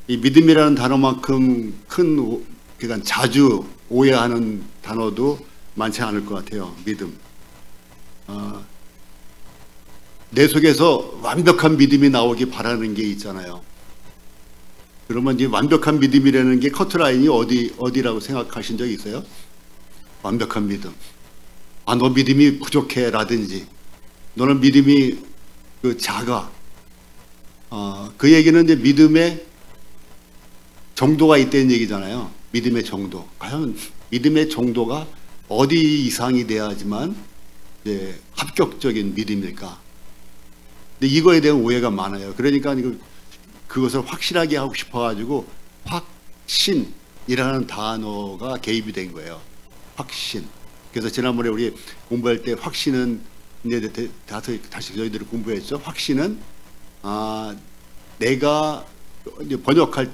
이 믿음이라는 단어만큼 그러니까 자주 오해하는 단어도 많지 않을 것 같아요. 믿음. 내 속에서 완벽한 믿음이 나오기 바라는 게 있잖아요. 그러면 이 완벽한 믿음이라는 게 커트라인이 어디라고 생각하신 적 있어요? 완벽한 믿음. 너 믿음이 부족해 라든지 너는 믿음이 작아. 그 얘기는 이제 믿음의 정도가 있다는 얘기잖아요. 믿음의 정도. 과연 믿음의 정도가 어디 이상이 돼야지만 이제 합격적인 믿음일까? 근데 이거에 대한 오해가 많아요. 그러니까 그것을 확실하게 하고 싶어가지고 확신이라는 단어가 개입이 된 거예요. 확신. 그래서 지난번에 우리 공부할 때 확신은 이제 다시 저희들이 공부했죠. 확신은 내가 이제 번역할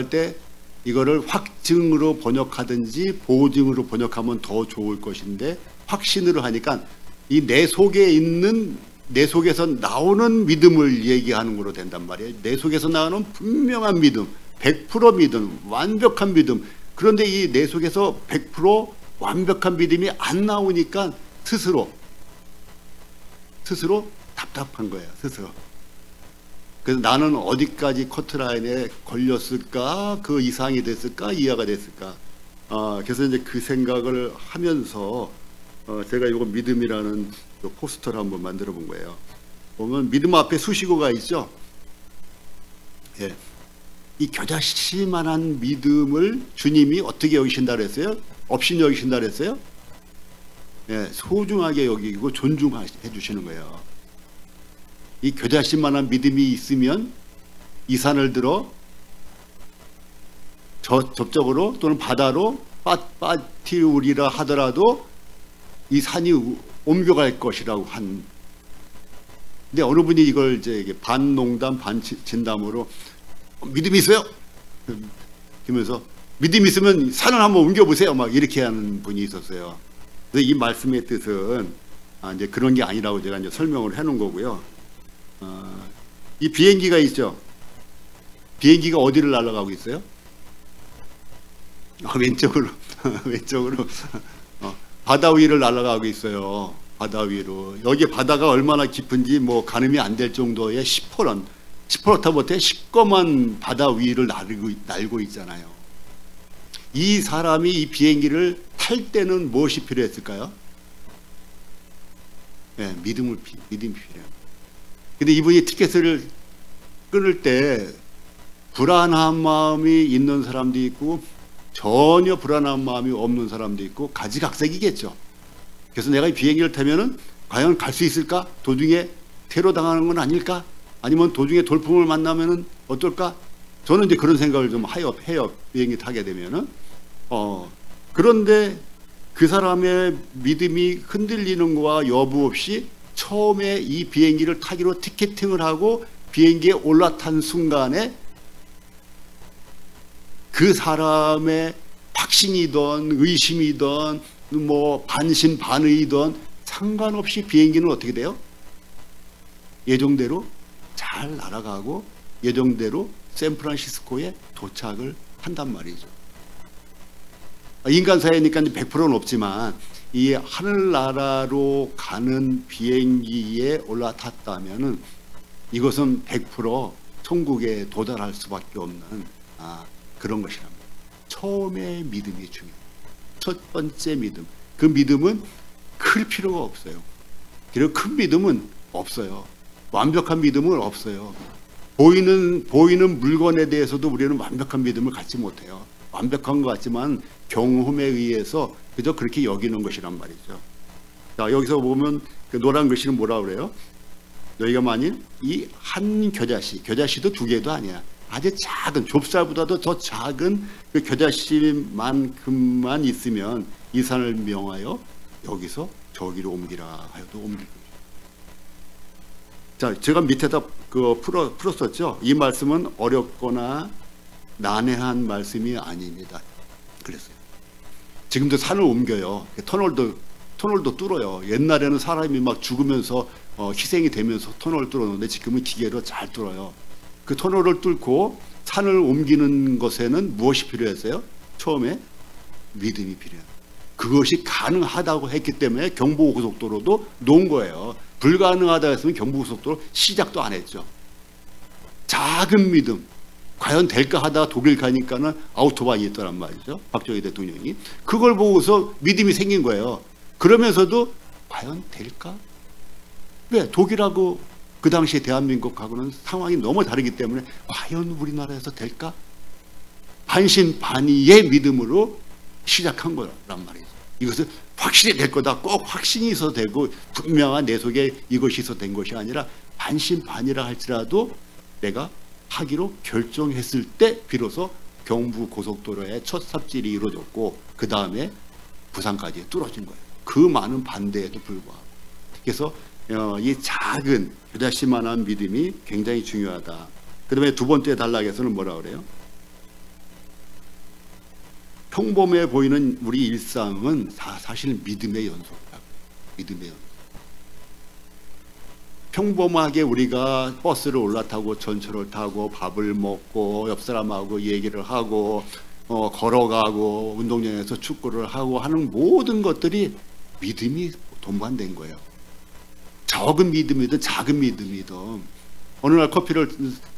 때 이거를 확증으로 번역하든지 보증으로 번역하면 더 좋을 것인데 확신으로 하니까 이 내 속에서 나오는 믿음을 얘기하는 거로 된단 말이에요. 내 속에서 나오는 분명한 믿음, 100% 믿음, 완벽한 믿음. 그런데 이 내 속에서 100% 완벽한 믿음이 안 나오니까 스스로 답답한 거예요. 스스로. 그래서 나는 어디까지 커트라인에 걸렸을까? 그 이상이 됐을까? 이하가 됐을까? 그래서 이제 그 생각을 하면서 제가 이거 믿음이라는 포스터를 한번 만들어 본 거예요. 보면 믿음 앞에 수식어가 있죠. 예. 이 겨자씨만한 믿음을 주님이 어떻게 여기신다 그랬어요? 없인 여기신다 그랬어요? 예, 소중하게 여기고 존중해 주시는 거예요. 이 겨자씨만한 믿음이 있으면 이 산을 들어 저쪽으로 또는 바다로 빠뜨리우리라 하더라도 이 산이 옮겨갈 것이라고 한. 근데 어느 분이 이걸 이제 반 농담 반 진담으로 믿음이 있어요? 그러면서 믿음이 있으면 산을 한번 옮겨보세요. 막 이렇게 하는 분이 있었어요. 그래서 이 말씀의 뜻은 이제 그런 게 아니라고 제가 이제 설명을 해놓은 거고요. 이 비행기가 있죠. 비행기가 어디를 날아가고 있어요? 왼쪽으로 왼쪽으로 바다 위를 날아가고 있어요. 바다 위로. 여기 바다가 얼마나 깊은지 뭐 가늠이 안 될 정도의 시퍼렇다 못해 시꺼먼 바다 위를 날고 있잖아요. 이 사람이 이 비행기를 탈 때는 무엇이 필요했을까요? 네, 믿음이 필요해요. 근데 이분이 티켓을 끊을 때 불안한 마음이 있는 사람도 있고 전혀 불안한 마음이 없는 사람도 있고 가지각색이겠죠. 그래서 내가 이 비행기를 타면은 과연 갈 수 있을까? 도중에 테러 당하는 건 아닐까? 아니면 도중에 돌풍을 만나면은 어떨까? 저는 이제 그런 생각을 좀 해요. 비행기 타게 되면은. 그런데 그 사람의 믿음이 흔들리는 거와 여부 없이 처음에 이 비행기를 타기로 티켓팅을 하고 비행기에 올라탄 순간에 그 사람의 확신이든 의심이든 뭐 반신반의든 상관없이 비행기는 어떻게 돼요? 예정대로 잘 날아가고 예정대로 샌프란시스코에 도착을 한단 말이죠. 인간 사회니까 100%는 없지만 이 하늘나라로 가는 비행기에 올라탔다면은 이것은 100% 천국에 도달할 수밖에 없는 그런 것이랍니다. 처음에 믿음이 중요해요. 첫 번째 믿음. 그 믿음은 클 필요가 없어요. 그리고 큰 믿음은 없어요. 완벽한 믿음은 없어요. 보이는 물건에 대해서도 우리는 완벽한 믿음을 갖지 못해요. 완벽한 것 같지만 경험에 의해서 그저 그렇게 여기는 것이란 말이죠. 자, 여기서 보면 그 노란 글씨는 뭐라 그래요? 너희가 만일 이 한 겨자씨도 두 개도 아니야. 아주 작은, 좁쌀보다도 더 작은 그 겨자씨만큼만 있으면 이 산을 명하여 여기서 저기로 옮기라 하여도 옮길 거예요. 자, 제가 밑에다 풀었었죠. 이 말씀은 어렵거나 난해한 말씀이 아닙니다. 그랬어요. 지금도 산을 옮겨요. 터널도 뚫어요. 옛날에는 사람이 막 죽으면서 희생이 되면서 터널을 뚫었는데 지금은 기계로 잘 뚫어요. 그 터널을 뚫고 산을 옮기는 것에는 무엇이 필요했어요? 처음에 믿음이 필요해요. 그것이 가능하다고 했기 때문에 경부고속도로도 놓은 거예요. 불가능하다 했으면 경부고속도로 시작도 안 했죠. 작은 믿음. 과연 될까 하다가 독일 가니까는 아우토바이 있더란 말이죠. 박정희 대통령이. 그걸 보고서 믿음이 생긴 거예요. 그러면서도 과연 될까? 왜? 독일하고 그 당시에 대한민국하고는 상황이 너무 다르기 때문에 과연 우리나라에서 될까? 반신반의의 믿음으로 시작한 거란 말이죠. 이것은 확실히 될 거다. 꼭 확신이 있어도 되고 분명한 내 속에 이것이 있어도 된 것이 아니라 반신반의라 할지라도 내가 하기로 결정했을 때 비로소 경부고속도로의 첫 삽질이 이루어졌고 그 다음에 부산까지 뚫어진 거예요. 그 많은 반대에도 불구하고. 그래서 이 작은 겨자씨만한 믿음이 굉장히 중요하다. 그 다음에 두 번째 단락에서는 뭐라 그래요? 평범해 보이는 우리 일상은 사실 믿음의 연속이다. 믿음의 연속. 평범하게 우리가 버스를 올라타고 전철을 타고 밥을 먹고 옆 사람하고 얘기를 하고 걸어가고 운동장에서 축구를 하고 하는 모든 것들이 믿음이 동반된 거예요. 적은 믿음이든 작은 믿음이든 어느 날 커피를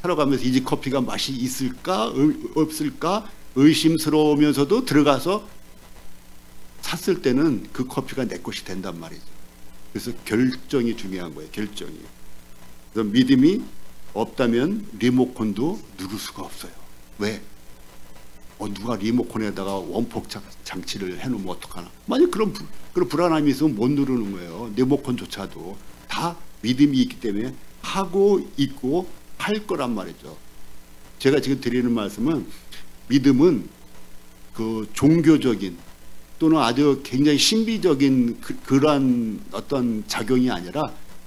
사러 가면서 이 집 커피가 맛이 있을까 없을까 의심스러우면서도 들어가서 샀을 때는 그 커피가 내 것이 된단 말이죠. 그래서 결정이 중요한 거예요. 결정이. 그래서 믿음이 없다면 리모컨도 누를 수가 없어요. 왜? 누가 리모컨에다가 원폭 장치를 해놓으면 어떡하나. 만약 그런 불안함이 있으면 못 누르는 거예요. 리모컨조차도. 다 믿음이 있기 때문에 하고 있고 할 거란 말이죠. 제가 지금 드리는 말씀은 믿음은 그 종교적인 또는 아주 굉장히 신비적인 그러한 어떤 작용이 아니라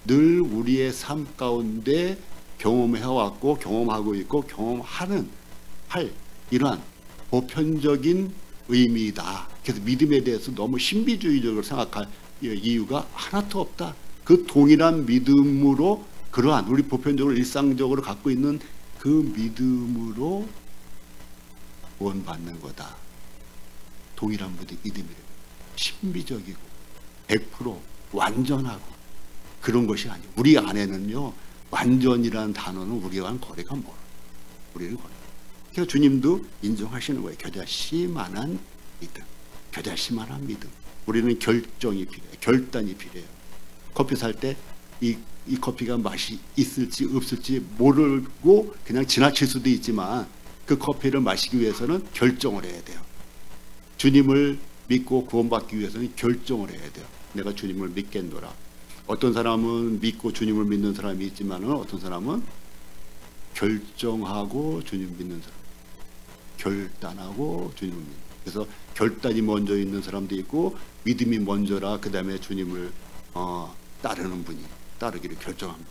늘 우리의 삶 가운데 경험해왔고 경험하고 있고 경험하는 할 이러한 보편적인 의미이다. 그래서 믿음에 대해서 너무 신비주의적으로 생각할 이유가 하나도 없다. 그 동일한 믿음으로 그러한 우리 보편적으로 일상적으로 갖고 있는 그 믿음으로 구원받는 거다. 동일한 믿음이래요. 신비적이고 100% 완전하고 그런 것이 아니에요. 우리 안에는요. 완전이라는 단어는 우리와는 거리가 멀어요. 우리는 거리가. 그래서 주님도 인정하시는 거예요. 겨자씨만한 믿음. 겨자씨만한 믿음. 우리는 결정이 필요해요. 결단이 필요해요. 커피 살 때 이 커피가 맛이 있을지 없을지 모르고 그냥 지나칠 수도 있지만 그 커피를 마시기 위해서는 결정을 해야 돼요. 주님을 믿고 구원받기 위해서는 결정을 해야 돼요. 내가 주님을 믿겠노라. 어떤 사람은 믿고 주님을 믿는 사람이 있지만 어떤 사람은 결정하고 주님 믿는 사람, 결단하고 주님을 믿는. 그래서 결단이 먼저 있는 사람도 있고 믿음이 먼저라 그 다음에 주님을 따르는 분이 따르기를 결정합니다.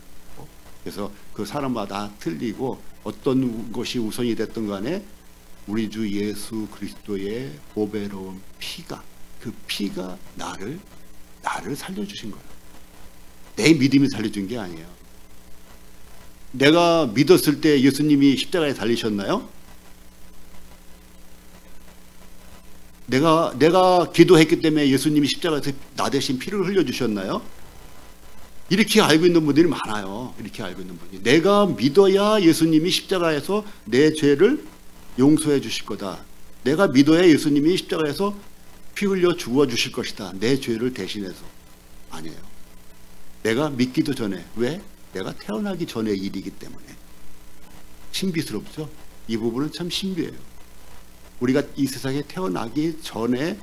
그래서 그 사람마다 틀리고 어떤 것이 우선이 됐든 간에 우리 주 예수 그리스도의 보배로운 피가 그 피가 나를 살려주신 거예요. 내 믿음이 살려준 게 아니에요. 내가 믿었을 때 예수님이 십자가에 달리셨나요? 내가 기도했기 때문에 예수님이 십자가에서 나 대신 피를 흘려주셨나요? 이렇게 알고 있는 분들이 많아요. 이렇게 알고 있는 분이. 내가 믿어야 예수님이 십자가에서 내 죄를 용서해 주실 거다. 내가 믿어야 예수님이 십자가에서 피 흘려 죽어 주실 것이다. 내 죄를 대신해서. 아니에요. 내가 믿기도 전에. 왜? 내가 태어나기 전의 일이기 때문에. 신비스럽죠? 이 부분은 참 신비해요. 우리가 이 세상에 태어나기 전에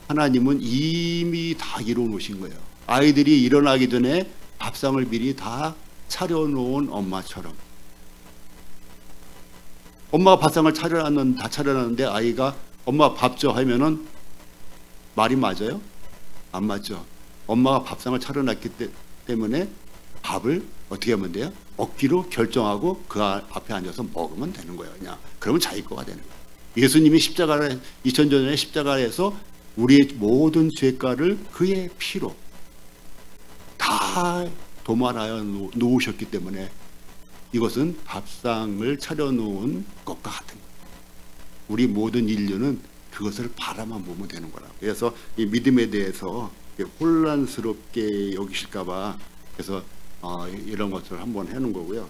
하나님은 이미 다 이루어 놓으신 거예요. 아이들이 일어나기 전에 밥상을 미리 다 차려놓은 엄마처럼. 엄마가 밥상을 다 차려놨는데 아이가 엄마 밥 줘 하면은 말이 맞아요? 안 맞죠. 엄마가 밥상을 차려놨기 때문에 밥을 어떻게 하면 돼요? 먹기로 결정하고 그 앞에 앉아서 먹으면 되는 거예요. 그냥 그러면 자기 거가 되는 거예요. 예수님이 2000년 전에 십자가에서 우리의 모든 죄가를 그의 피로 다 도말하여 놓으셨기 때문에 이것은 밥상을 차려놓은 것과 같은 거예요. 우리 모든 인류는 그것을 바라만 보면 되는 거라고. 그래서 이 믿음에 대해서 혼란스럽게 여기실까 봐 그래서 이런 것을 한번 해놓은 거고요.